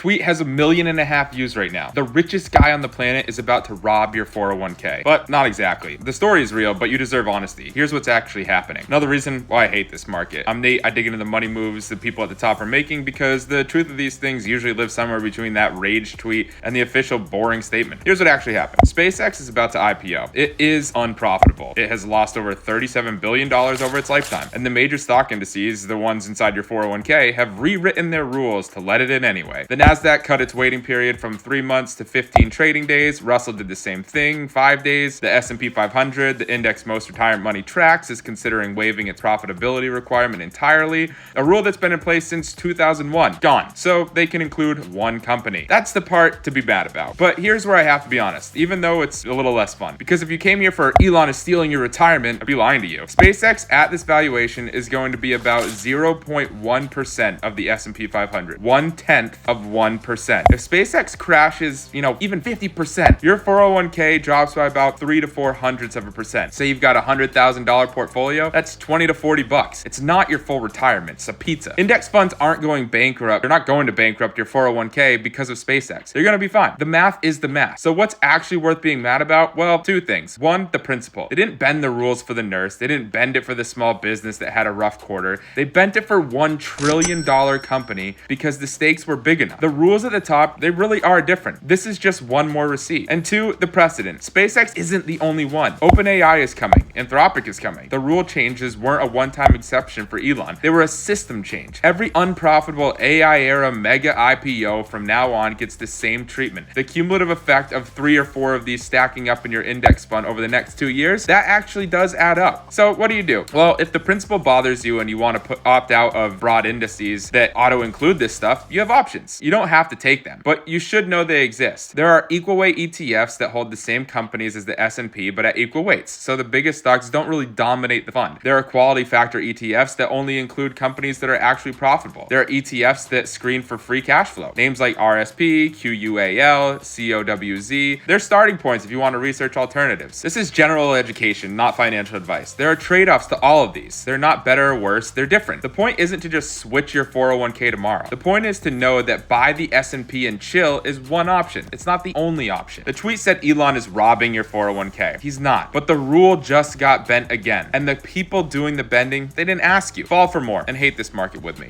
tweet has 1.5 million views right now. The richest guy on the planet is about to rob your 401k. But not exactly. The story is real, but you deserve honesty. Here's what's actually happening. Another reason why I hate this market. I'm Nate. I dig into the money moves the people at the top are making because the truth of these things usually lives somewhere between that rage tweet and the official boring statement. Here's what actually happened. SpaceX is about to IPO. It is unprofitable. It has lost over $37 billion over its lifetime. And the major stock indices, the ones inside your 401k, have rewritten their rules to let it in anyway. The Nasdaq cut its waiting period from 3 months to 15 trading days. Russell did the same thing, 5 days. The S&P 500, the index most retirement money tracks, is considering waiving its profitability requirement entirely. A rule that's been in place since 2001. Gone. So they can include one company. That's the part to be mad about. But here's where I have to be honest, even though it's a little less fun. Because if you came here for Elon is stealing your retirement, I'd be lying to you. SpaceX at this valuation is going to be about 0.1% of the S&P 500. 1/10 of 1%. If SpaceX crashes, even 50%, your 401k drops by about 3 to 4 hundredths of a percent. Say you've got a $100,000 portfolio, that's 20 to 40 bucks. It's not your full retirement, it's a pizza. Index funds aren't going bankrupt. They're not going to bankrupt your 401k because of SpaceX. They're going to be fine. The math is the math. So what's actually worth being mad about? Well, two things. One, the principle. They didn't bend the rules for the nurse. They didn't bend it for the small business that had a rough quarter. They bent it for $1 trillion company because the stakes were big enough. The rules at the top, they really are different. This is just one more receipt. And two, the precedent. SpaceX isn't the only one. OpenAI is coming. Anthropic is coming. The rule changes weren't a one-time exception for Elon. They were a system change. Every unprofitable AI era mega IPO from now on gets the same treatment. The cumulative effect of 3 or 4 of these stacking up in your index fund over the next 2 years, that actually does add up. So what do? Well, if the principle bothers you and you want to opt out of broad indices that auto-include this stuff, you have options. You don't have to take them, but you should know they exist. There are equal weight ETFs that hold the same companies as the S&P, but at equal weights. So the biggest stocks don't really dominate the fund. There are quality factor ETFs that only include companies that are actually profitable. There are ETFs that screen for free cash flow. Names like RSP, QUAL, COWZ. They're starting points if you want to research alternatives. This is general education, not financial advice. There are trade-offs to all of these. They're not better or worse, they're different. The point isn't to just switch your 401k tomorrow. The point is to know that buy the S&P and chill is one option. It's not the only option. The tweet said Elon is robbing your 401k. He's not. But the rule just got bent again. And the people doing the bending, they didn't ask you. Fall for more and hate this market with me.